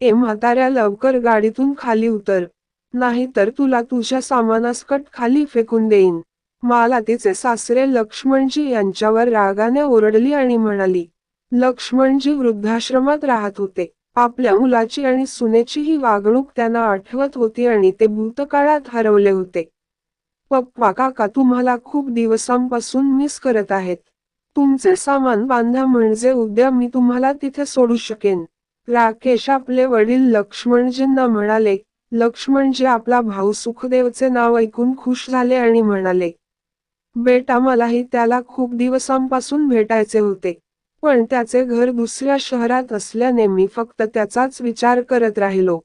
ए म्हाताऱ्या, लवकर गाडीतून खाली उतर, नाहीतर तुला तुझ्या सामानासकट खाली फेकून देईन. माला तिचे सासरे लक्ष्मणजी यांच्यावर रागाने ओरडली आणि म्हणाली. लक्ष्मणजी वृद्धाश्रमात राहत होते. आपल्या मुलाची आणि सुनेची ही वागणूक त्यांना आठवत होती आणि ते भूतकाळात हरवले होते. पप्पा, काका तुम्हाला खूप दिवसांपासून मिस करत आहेत. तुमचे सामान बांधा, म्हणजे उद्या मी तुम्हाला तिथे सोडू शकेन. राकेश आपले वडील लक्ष्मणजींना म्हणाले. लक्ष्मणजी आपला भाऊ सुखदेवचे नाव ऐकून खुश झाले आणि म्हणाले, बेटा, मलाही त्याला खूप दिवसांपासून भेटायचे होते. पण त्याचे घर दुसऱ्या शहरात असल्याने मी फक्त त्याचाच विचार करत राहिलो.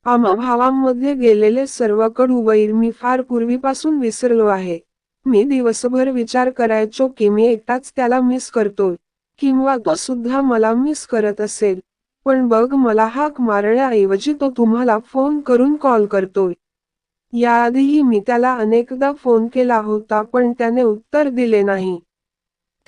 आम्हा भावांमध्ये गेलेले सर्व कडू वैर मी फार पूर्वीपासून विसरलो आहे. मी दिवसभर विचार करायचो की मी एकटाच त्याला मिस करतोय, किंवा तो सुद्धा मला मिस करत असेल. पण बघ, मला हाक मारण्याऐवजी तो तुम्हाला फोन करून कॉल करतोय. याआधीही मी त्याला अनेकदा फोन केला होता, पण त्याने उत्तर दिले नाही.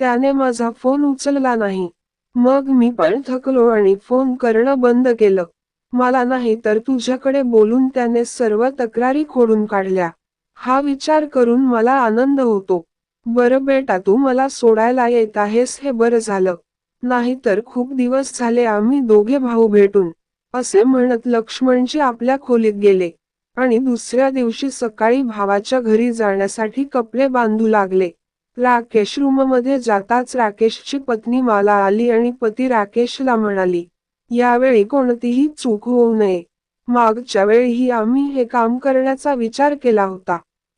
त्याने माझा फोन उचलला नाही. मग मी पण थकलो आणि फोन करणं बंद केलं. मला नाही तर तुझ्याकडे बोलून त्याने सर्व तक्रारी खोडून काढल्या. हा विचार करून मला आनंद होतो. बरं बेटा, तू मला सोडायला येत आहेस हे बरं झालं. नाहीतर खूप दिवस झाले आम्ही दोघे भाऊ भेटून. असे म्हणत लक्ष्मणजी आपल्या खोलीत गेले आणि दुसऱ्या दिवशी सकाळी भावाच्या घरी जाण्यासाठी कपडे बांधू लागले. राकेश रूममध्ये जाताच राकेशची पत्नी माला आली आणि पती राकेशला म्हणाली, यावेळी कोणतीही चूक होऊ नये. मागच्या वेळीही आम्ही हे काम करण्याचा विचार केला होता,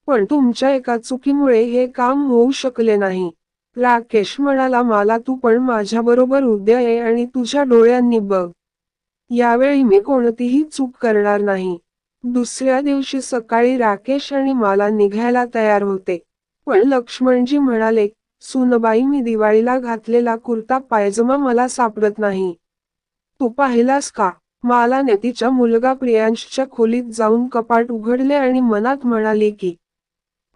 पण तुमच्या एका चुकीमुळे हे काम होऊ शकले नाही. राकेश म्हणाला, माला, तू पण माझ्याबरोबर उद्या ये आणि तुझ्या डोळ्यांनी बघ. यावेळी मी कोणतीही चूक करणार नाही. दुसऱ्या दिवशी सकाळी राकेश आणि माला निघायला तयार होते. पण लक्ष्मणजी म्हणाले, सुनबाई, मी दिवाळीला घातलेला कुर्ता पायजमा मला सापडत नाही. तू पाहिलास का? मालाने तिच्या मुलगा प्रियांशच्या खोलीत जाऊन कपाट उघडले आणि मनात म्हणाली की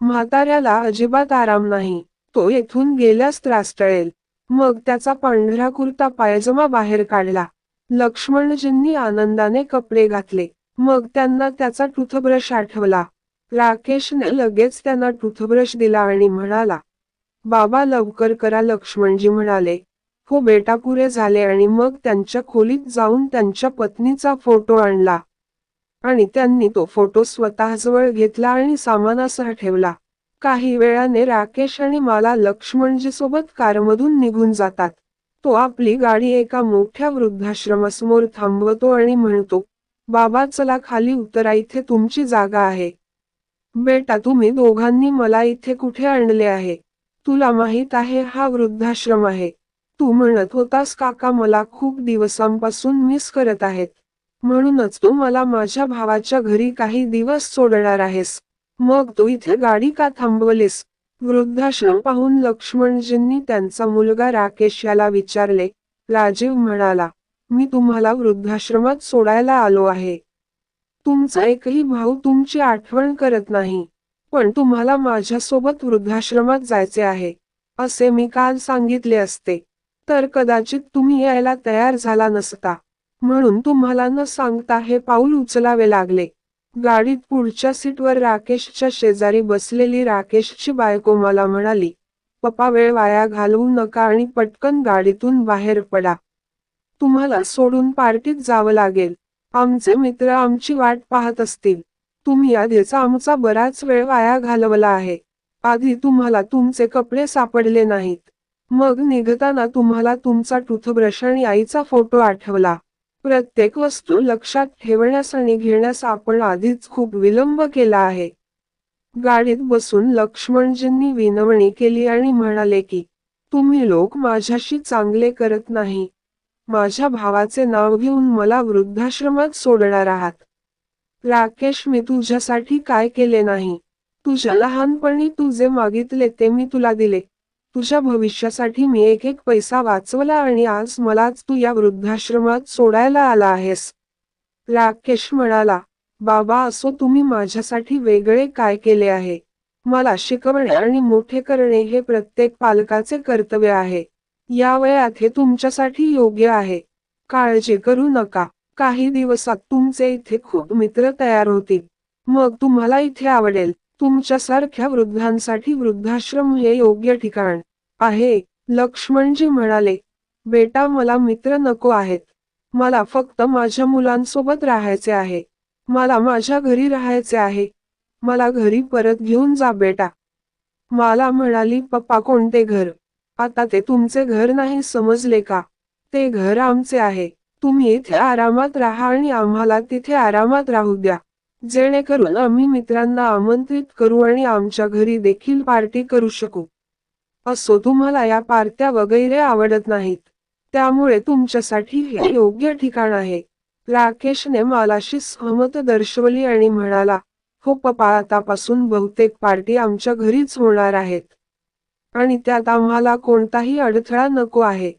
म्हाताऱ्याला अजिबात आराम नाही. तो येथून गेल्यास त्रास टळेल. मग त्याचा पांढरा कुर्ता पायजमा बाहेर काढला. लक्ष्मणजींनी आनंदाने कपडे घातले. मग त्यांना त्याचा टूथब्रश आठवला. राकेशने लगेच त्यांना टूथब्रश दिला आणि म्हणाला, बाबा, लवकर करा. लक्ष्मणजी म्हणाले, हो बेटा, पुरे झाले. आणि मग त्यांच्या खोलीत जाऊन त्यांच्या पत्नीचा फोटो आणला आणि त्यांनी तो फोटो स्वतःजवळ घेतला आणि सामानासह ठेवला. काही वेळाने राकेश आणि माला लक्ष्मणजी सोबत कारमधून निघून जातात. तो आपली गाडी एका मोठ्या वृद्धाश्रमासमोर थांबवतो आणि म्हणतो, बाबा चला खाली उतरा, इथे तुमची जागा आहे. बेटा, तुम्ही दोघांनी मला इथे कुठे आणले आहे? तुला माहित आहे हा वृद्धाश्रम आहे. तू म्हणत होतास काका मला खूप दिवसांपासून मिस करत आहेत, म्हणूनच तू मला माझ्या भावाच्या घरी काही दिवस सोडणार आहेस. मग तू इथे गाडी का थांबवलीस? वृद्धाश्रम पाहून लक्ष्मणजींनी त्यांचा मुलगा राकेश याला विचारले. राजीव म्हणाला, मी तुम्हाला वृद्धाश्रमात सोडायला आलो आहे. तुमचा एकही भाऊ तुमची आठवण करत नाही. पण तुम्हाला माझ्यासोबत वृद्धाश्रमात जायचे आहे असे मी काल सांगितले असते तर कदाचित तुम्ही यायला तयार झाला नसता. म्हणून तुम्हाला न सांगता हे पाऊल उचलावे लागले. गाडीत पुढच्या सीटवर राकेशच्या शेजारी बसलेली राकेशची बायको मला म्हणाली, पप्पा, वेळ वाया घालवू नका आणि पटकन गाडीतून बाहेर पडा. तुम्हाला सोडून पार्टीत जावं लागेल. आमचे मित्र आमची वाट पाहत असतील. तुम्ही आधीच आमचा बराच वेळ वाया घालवला आहे. आधी तुम्हाला तुमचे कपडे सापडले नाहीत. मग निघताना तुम्हाला तुमचा टूथब्रश आणि आईचा फोटो आठवला. प्रत्येक वस्तू लक्षात ठेवण्यास आणि घेण्यास आपण आधीच खूप विलंब केला आहे. गाडीत बसून लक्ष्मणजींनी विनवणी केली आणि म्हणाले की तुम्ही लोक माझ्याशी चांगले करत नाही. माझ्या भावाचे नाव घेऊन मला वृद्धाश्रमात सोडणार आहात. राकेश, मी तुझ्यासाठी काय केले नाही? तुझ्या लहानपणी तू जे मागितले ते मी तुला दिले. तुझ्या भविष्यासाठी मी एक एक पैसा वाचवला आणि आज मलाच तू या वृद्धाश्रमात सोडायला आला आहेस. राकेश म्हणाला, बाबा, असो, तुम्ही माझ्यासाठी वेगळे काय केले आहे? मला शिकवणे आणि मोठे करणे हे प्रत्येक पालकाचे कर्तव्य आहे. या वयात हे तुमच्यासाठी योग्य आहे. काळजी करू नका. काही दिवसात तुमचे इथे खूप मित्र तयार होतील. मग तुम्हाला इथे आवडेल. तुमच्यासारख्या वृद्धांसाठी वृद्धाश्रम हे योग्य ठिकाण आहे. लक्ष्मणजी म्हणाले, बेटा मला मित्र नको आहेत. मला फक्त माझ्या मुलांसोबत राहायचे आहे. मला माझ्या घरी राहायचे आहे. मला घरी परत घेऊन जा बेटा. मला म्हणाली, पप्पा कोणते घर? आता ते तुमचे घर नाही समजले का? ते घर आमचे आहे. तुम्ही इथे आरामात राहा आणि आम्हाला तिथे आरामात राहू द्या. जेणेकरून आम्ही मित्रांना आमंत्रित करू आणि आमच्या घरी देखील पार्टी करू शकू. असो तुम्हाला या पार्ट्या वगैरे आवडत नाहीत. त्यामुळे तुमच्यासाठी हे योग्य ठिकाण आहे. राकेशने मालाशी सहमत दर्शवली आणि म्हणाला, हो पप्पा आतापासून बहुतेक पार्टी आमच्या घरीच होणार आहेत. आणि त्यात आम्हाला कोणताही अडथळा नको आहे.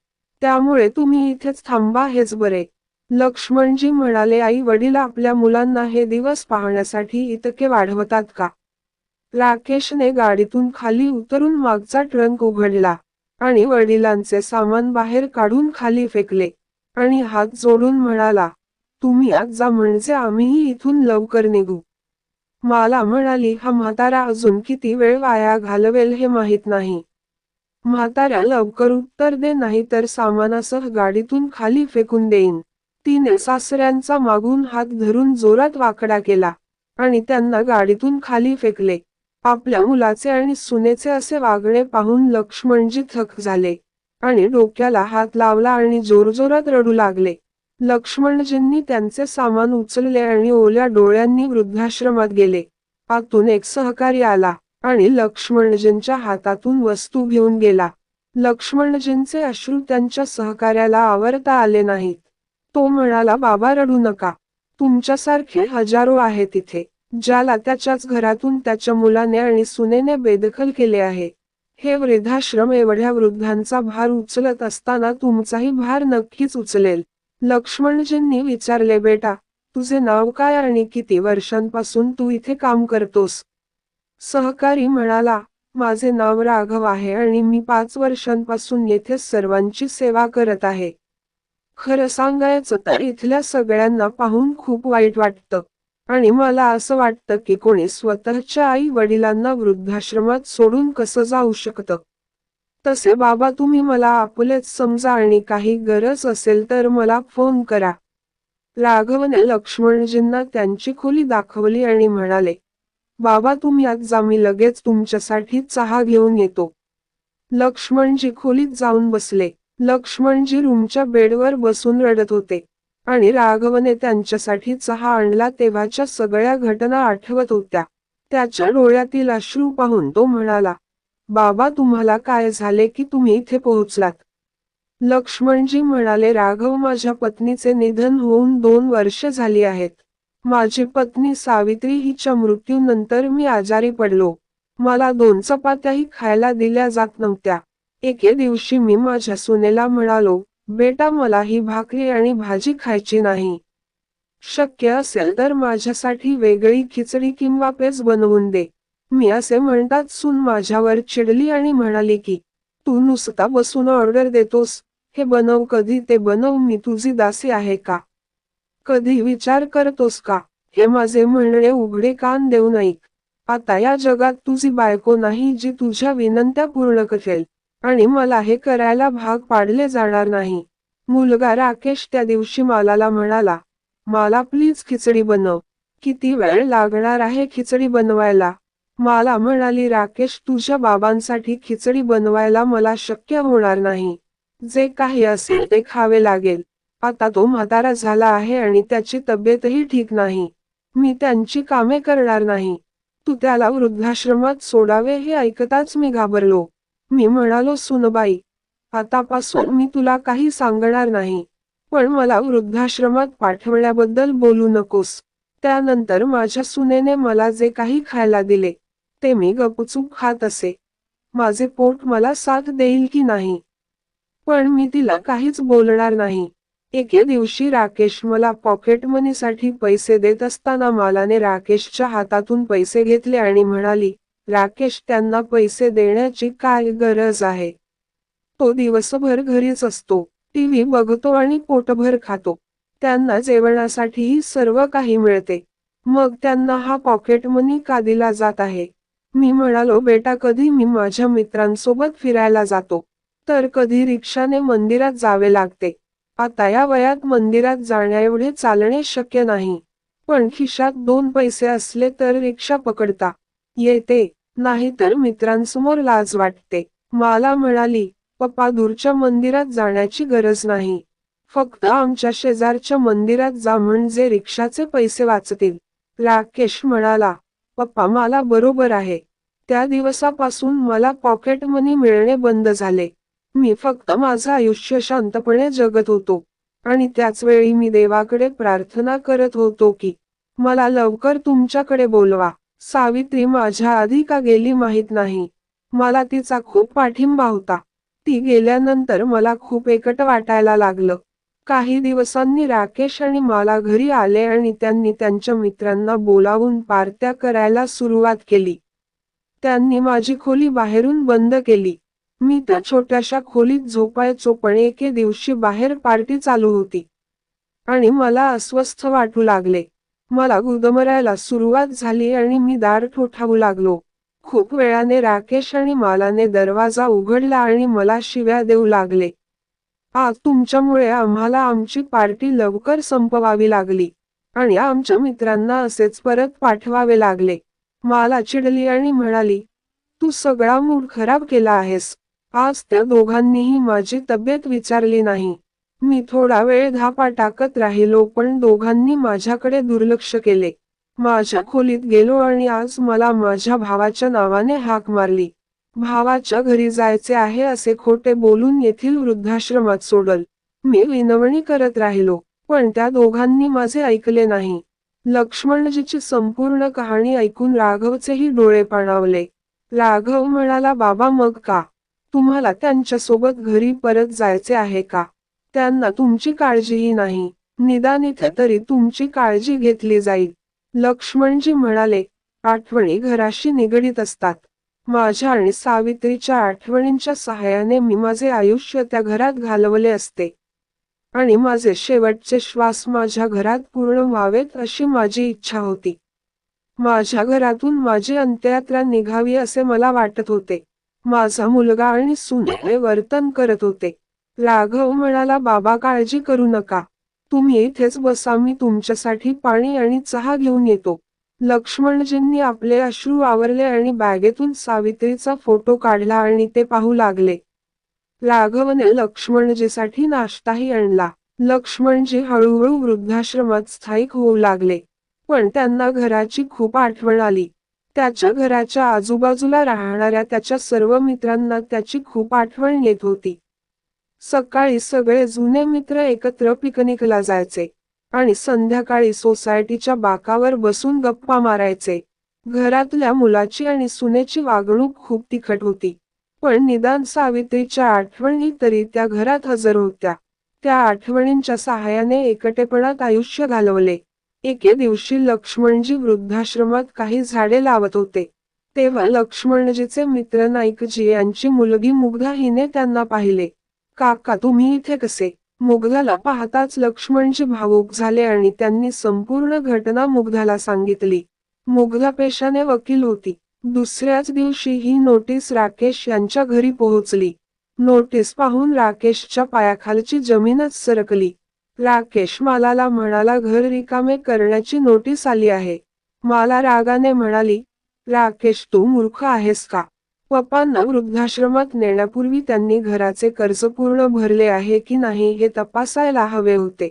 त्यामुळे तुम्ही इथेच थांबा हेच बरे. लक्ष्मणजी म्हणाले, आई वडील आपल्या मुलांना हे दिवस पाहण्यासाठी इतके वाढवतात का? राकेशने गाडीतून खाली उतरून मागचा ट्रंक उघडला आणि वडिलांचे सामान बाहेर काढून खाली फेकले आणि हात जोडून म्हणाला, तुम्ही आज जा म्हणजे आम्हीही इथून लवकर निघू. मला म्हणाली, हा म्हातारा अजून किती वेळ वाया घालवेल हे माहीत नाही. म्हाताऱ्या लवकर उत्तर दे नाही तर सामानासह गाडीतून खाली फेकून देईन. तिने सासऱ्यांचा मागून हात धरून जोरात वाकडा केला आणि त्यांना गाडीतून खाली फेकले. आपल्या मुलाचे आणि सुनेचे असे वागणे पाहून लक्ष्मणजी थक्क झाले आणि डोक्याला हात लावला आणि जोरजोरात रडू लागले. लक्ष्मणजींनी त्यांचे सामान उचलले आणि ओल्या डोळ्यांनी वृद्धाश्रमात गेले. आतून एक सहकारी आला आणि लक्ष्मणजींच्या हातातून वस्तू घेऊन गेला. लक्ष्मणजींचे अश्रू त्यांच्या सहकार्याला आवरता आले नाहीत. तो म्हणाला, बाबा रडू नका. तुमच्यासारखे हजारो आहेत इथे, ज्याला त्याच्याच घरातून त्याच्या मुलाने आणि सुनेने बेदखल केले आहे. हे वृद्धाश्रम एवढ्या वृद्धांचा भार उचलत असताना तुमचाही भार नक्कीच उचलेल. लक्ष्मणजींनी विचारले, बेटा तुझे नाव काय आणि किती वर्षांपासून तू इथे काम करतोस? सहकारी म्हणाला, माझे नाव राघव आहे आणि मी 5 वर्षांपासून येथे सर्वांची सेवा करत आहे. खरं सांगायचं तर इथल्या सगळ्यांना पाहून खूप वाईट वाटतं आणि मला असं वाटतं की कोणी स्वतःच्या आई वडिलांना वृद्धाश्रमात सोडून कसं जाऊ शकतं. तसे बाबा तुम्ही मला आपलेच समजा आणि काही गरज असेल तर मला फोन करा. राघवने लक्ष्मणजींना त्यांची खोली दाखवली आणि म्हणाले, बाबा तुम्ही आज जा, मी लगेच तुमच्यासाठी चहा घेऊन येतो. लक्ष्मणजी खोलीत जाऊन बसले. लक्ष्मणजी रूमच्या बेडवर बसून रडत होते आणि राघवने त्यांच्यासाठी चहा आणला तेव्हाच्या सगळ्या घटना आठवत होत्या. त्याच्या डोळ्यातील अश्रू पाहून तो म्हणाला, बाबा तुम्हाला काय झाले की तुम्ही इथे पोहोचलात? लक्ष्मणजी म्हणाले, राघव माझ्या पत्नीचे निधन होऊन 2 वर्ष झाली आहेत. माझी पत्नी सावित्री हिच्या मृत्यूनंतर मी आजारी पडलो. मला 2 चपात्याही खायला दिल्या जात नव्हत्या. एके दिवशी मी माझ्या सुनेला म्हणालो, बेटा मला ही भाकरी आणि भाजी खायची नाही. शक्य असेल तर माझ्यासाठी वेगळी खिचडी किंवा पेज बनवून दे. मी असे म्हणताच सून माझ्यावर चिडली आणि म्हणाली की, तू नुसता बसून ऑर्डर देतोस, हे बनव कधी ते बनव, मी तुझी दासी आहे का? कधी विचार करतोस का? हे माझे म्हणणे उघडे कान देऊन ऐक. आता या जगात तुझी बायको नाही जी तुझ्या विनंत्या पूर्ण करेल आणि मला हे करायला भाग पाडले जाणार नाही. मुलगा राकेश त्या दिवशी मालाला म्हणाला, मला प्लीज खिचडी बनव. किती वेळ लागणार आहे खिचडी बनवायला? माला म्हणाली, राकेश तुझ्या बाबांसाठी खिचडी बनवायला मला शक्य होणार नाही. जे काही असेल ते खावे लागेल. आता तो म्हातारा झाला आहे आणि त्याची तब्येतही ठीक नाही. मी त्यांची कामे करणार नाही. तू त्याला वृद्धाश्रमात सोडावे हे ऐकताच मी घाबरलो. मी म्हणालो, सुनबाई आतापासून मी तुला काही सांगणार नाही, पण मला वृद्धाश्रमात पाठवण्याबद्दल बोलू नकोस. त्यानंतर माझ्या सुनेने मला जे काही खायला दिले ते मी गपचूप खात असे. माझे पोट मला साथ देईल की नाही, पण मी तिला काहीच बोलणार नाही. एके दिवशी राकेश मला पॉकेट मनीसाठी पैसे देत असताना मालाने राकेशच्या हातातून पैसे घेतले आणि म्हणाली, राकेश त्यांना पैसे देण्याची काय गरज आहे? तो दिवसभर घरीच असतो, टीव्ही बघतो आणि पोटभर खातो. त्यांना जेवणासाठीही सर्व काही मिळते. मग त्यांना हा पॉकेट मनी का दिला जात आहे? मी म्हणालो, बेटा, कधी मी माझ्या मित्रांसोबत फिरायला जातो, तर कधी रिक्षाने मंदिरात जावे लागते. आता या वयात मंदिरात जाण्याएवढे चालणे शक्य नाही. पण खिशात 2 पैसे असले तर रिक्षा पकडता येते, नाहीतर मित्रांसमोर लाज वाटते. मला म्हणाली, पप्पा, दूरच्या मंदिरात जाण्याची गरज नाही. फक्त आमच्या शेजारच्या मंदिरात जा, म्हणजे रिक्षाचे पैसे वाचतील. राकेश म्हणाला, पप्पा, मला बरोबर आहे. त्या दिवसापासून मला पॉकेट मनी मिळणे बंद झाले. मी फक्त माझं आयुष्य शांतपणे जगत होतो. आणि त्याच वेळी मी देवाकडे प्रार्थना करत होतो की मला लवकर तुमच्याकडे बोलवा. सावित्री माझ्या आधी का गेली माहीत नाही. मला तिचा खूप पाठिंबा होता. ती गेल्यानंतर मला खूप एकटं वाटायला लागलं. काही दिवसांनी राकेश आणि मला घरी आले आणि त्यांनी त्यांच्या मित्रांना बोलावून पार्ट्या करायला सुरुवात केली. त्यांनी माझी खोली बाहेरून बंद केली. मी त्या छोट्याशा खोलीत झोपायचो, पण एके दिवशी बाहेर पार्टी चालू होती आणि मला अस्वस्थ वाटू लागले. मला गुदमरायला सुरुवात झाली आणि मी दार ठोठावू लागलो. खूप वेळाने राकेश आणि मालाने दरवाजा उघडला आणि मला शिव्या देऊ लागले. आज तुमच्यामुळे आम्हाला आमची पार्टी लवकर संपवावी लागली आणि आमच्या मित्रांना असेच परत पाठवावे लागले. मला चिडली आणि म्हणाली, तू सगळा मूड खराब केला आहेस. आज त्या दोघांनीही माझी तब्येत विचारली नाही. मी थोडा वेळ धापा टाकत राहिलो, पण दोघांनी माझ्याकडे दुर्लक्ष केले. माझ्या खोलीत गेलो आणि आज मला माझ्या भावाच्या नावाने हाक मारली. भावाच्या घरी जायचे आहे असे खोटे बोलून येथील वृद्धाश्रमात सोडल. मी विनवणी करत राहिलो, पण त्या दोघांनी माझे ऐकले नाही. लक्ष्मणजीची संपूर्ण कहाणी ऐकून राघवचेही डोळे पाणावले. राघव म्हणाला, बाबा, मग का? तुम्हाला त्यांच्यासोबत घरी परत जायचे आहे का? त्यांना तुमची काळजीही नाही. निदान इथे तरी तुमची काळजी घेतली जाईल. लक्ष्मणजी म्हणाले, आठवणी घराशी निगडीत असतात. माझ्या आणि सावित्रीच्या आठवणींच्या सहाय्याने मी माझे आयुष्य त्या घरात घालवले असते आणि माझे शेवटचे श्वास माझ्या घरात पूर्ण व्हावेत अशी माझी इच्छा होती. माझ्या घरातून माझी अंत्ययात्रा निघावी असे मला वाटत होते. माझा मुलगा आणि सून हे वर्तन करत होते. राघव म्हणाला, बाबा, काळजी करू नका. तुम्ही इथेच बसा, मी तुमच्यासाठी पाणी आणि चहा घेऊन येतो. लक्ष्मणजींनी आपले अश्रू आवरले आणि बॅगेतून सावित्रीचा फोटो काढला आणि ते पाहू लागले. राघवने लक्ष्मणजीसाठी नाश्ताही आणला. लक्ष्मणजी हळूहळू वृद्धाश्रमात स्थायिक होऊ लागले, पण त्यांना घराची खूप आठवण आली. त्याच्या घराच्या आजूबाजूला राहणाऱ्या त्याच्या सर्व मित्रांना त्याची खूप आठवण येत होती. सकाळी सगळे जुने मित्र एकत्र पिकनिकला जायचे आणि संध्याकाळी सोसायटीच्या बाकावर बसून गप्पा मारायचे. घरातल्या मुलाची आणि सुनेची वागणूक खूप तिखट होती, पण निदान सावित्रीच्या आठवणी तरी त्या घरात हजर होत्या. त्या आठवणींच्या सहाय्याने एकटेपणात आयुष्य घालवले. एके दिवशी लक्ष्मणजी वृद्धाश्रमात काही झाडे लावत होते. तेव्हा लक्ष्मणजीचे मित्र नाईकजी यांची मुलगी मुग्धा हिने त्यांना पाहिले. काका, तुम्ही इथे कसे? मुग्धाला पाहताच लक्ष्मणजी भावूक झाले आणि त्यांनी संपूर्ण घटना मुग्धाला सांगितली. मुग्धा पेशाने वकील होती. दुसऱ्याच दिवशी ही नोटीस राकेश यांच्या घरी पोहोचली. नोटीस पाहून राकेशच्या पायाखालची जमीनच सरकली. राकेश मालाला म्हणाला, घर रिकामे करण्याची नोटीस आली आहे. माला रागाने म्हणाली, राकेश, तू मूर्ख आहेस का? पप्पांना वृद्धाश्रमात नेण्यापूर्वी त्यांनी घराचे कर्ज पूर्ण भरले आहे की नाही हे तपासायला हवे होते.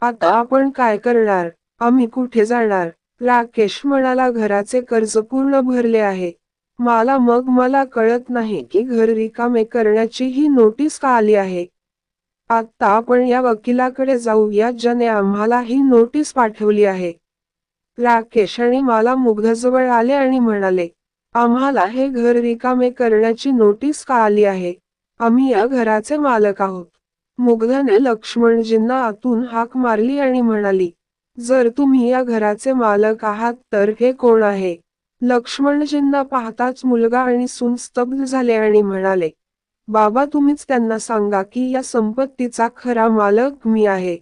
आता आपण काय करणार? आम्ही कुठे जाणार? राकेश म्हणाला, घराचे कर्ज पूर्ण भरले आहे. मग मला कळत नाही की घर रिकामे करण्याची ही नोटीस का आली आहे. आता आपण या वकिलाकडे जाऊया ज्याने आम्हाला ही नोटीस पाठवली आहे. राकेश आणि मला मुग्धाजवळ आले आणि म्हणाले, आम्हाला हे घर रिकामे करण्याची नोटीस का आली आहे? आम्ही या घराचे मालक आहोत. मुग्धाने लक्ष्मणजींना आतून हाक मारली आणि म्हणाली, जर तुम्ही या घराचे मालक आहात तर हे कोण आहे? लक्ष्मणजींना पाहताच मुलगा आणि सून स्तब्ध झाले आणि म्हणाले, बाबा, तुम्हीच त्यांना सांगा की या संपत्तीचा खरा मालक मी आहे.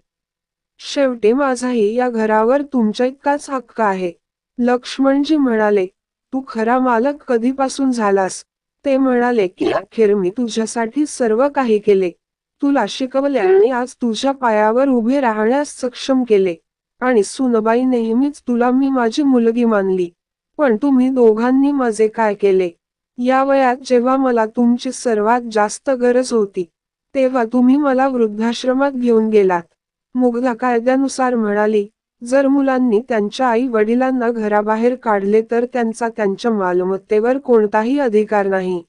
शेवटी माझाही या घरावर तुमच्या इतकाच हक्क आहे. लक्ष्मणजी म्हणाले, तू खरा मालक कधीपासून झालास? ते म्हणाले की अखेर मी तुझ्यासाठी सर्व काही केले. तुला शिकवले आणि आज तुझ्या पायावर उभे राहण्यास सक्षम केले. आणि सुनबाई नेहमीच तुला मी माझी मुलगी मानली. पण तुम्ही दोघांनी माझे काय केले? या वयात जेव्हा मला तुमची सर्वात जास्त गरज होती, तेव्हा तुम्ही मला वृद्धाश्रमात घेऊन गेलात. मुग्धा कायद्यानुसार म्हणाली, जर मुलांनी त्यांच्या आई वडिलांना घराबाहेर काढले तर त्यांचा त्यांच्या मालमत्तेवर कोणताही अधिकार नाही.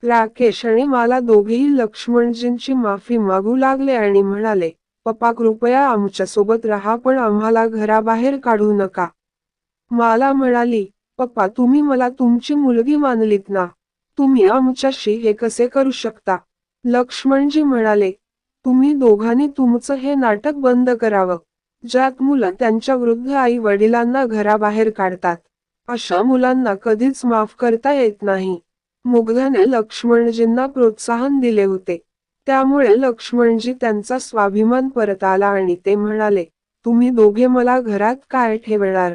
राकेश आणि मला दोघेही लक्ष्मणजींची माफी मागू लागले आणि म्हणाले, पप्पा कृपया आमच्यासोबत राहा पण आम्हाला घराबाहेर काढू नका. मला म्हणाली, पप्पा तुम्ही मला तुमची मुलगी मानलीत ना? तुम्ही आमच्याशी हे कसे करू शकता? लक्ष्मणजी म्हणाले, तुम्ही दोघांनी तुमचं हे नाटक बंद करावं. ज्यात मुलं त्यांच्या वृद्ध आई वडिलांना घराबाहेर काढतात. अशा मुलांना कधीच माफ करता येत नाही. मुग्धाने लक्ष्मणजींना प्रोत्साहन दिले होते. त्यामुळे लक्ष्मणजी त्यांचा स्वाभिमान परत आला आणि ते म्हणाले, तुम्ही दोघे मला घरात काय ठेवणार?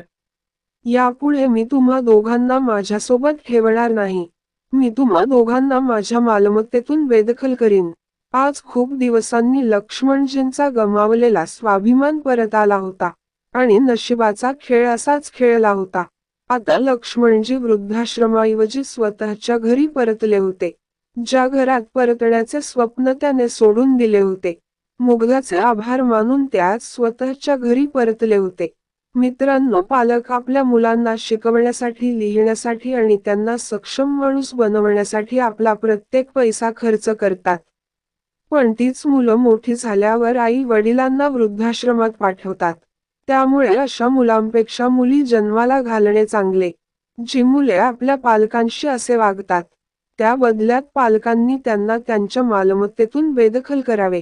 यापुढे मी तुम्हा दोघांना माझ्यासोबत ठेवणार नाही. मी तुम्हा दोघांना माझ्या मालमत्तेतून बेदखल करीन. आज खूप दिवसांनी लक्ष्मणजींचा गमावलेला स्वाभिमान परत आला होता. आणि नशिबाचा खेळ असाच खेळला होता. आता लक्ष्मणजी वृद्धाश्रमाऐवजी स्वतःच्या घरी परतले होते. ज्या घरात परतण्याचे स्वप्न त्याने सोडून दिले होते. मुग्धाचे आभार मानून ते आज स्वतःच्या घरी परतले होते. मित्रांनो, पालक आपल्या मुलांना शिकवण्यासाठी, लिहिण्यासाठी आणि त्यांना सक्षम माणूस बनवण्यासाठी आपला प्रत्येक पैसा खर्च करतात. पण तीच मुलं मोठी झाल्यावर आई वडिलांना वृद्धाश्रमात पाठवतात. त्यामुळे अशा मुलांपेक्षा मुली जन्माला घालणे चांगले. जी मुले आपल्या पालकांशी असे वागतात, त्या बदल्यात पालकांनी त्यांना त्यांच्या मालमत्तेतून बेदखल करावे.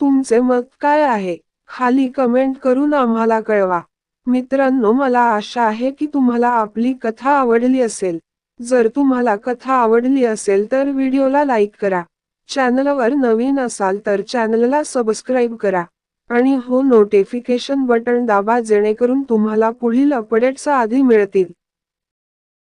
तुमचे मत काय आहे? खाली कमेंट करून आम्हाला कळवा. मित्रांनो, मला आशा आहे की तुम्हाला आपली कथा आवडली असेल. जर तुम्हाला कथा आवडली असेल तर व्हिडिओला लाईक करा. चॅनलवर नवीन असाल तर चॅनलला सबस्क्राईब करा. आणि हो नोटिफिकेशन बटन दाबा जेणेकरून तुम्हाला पुढील अपडेट्स आधी मिळतील.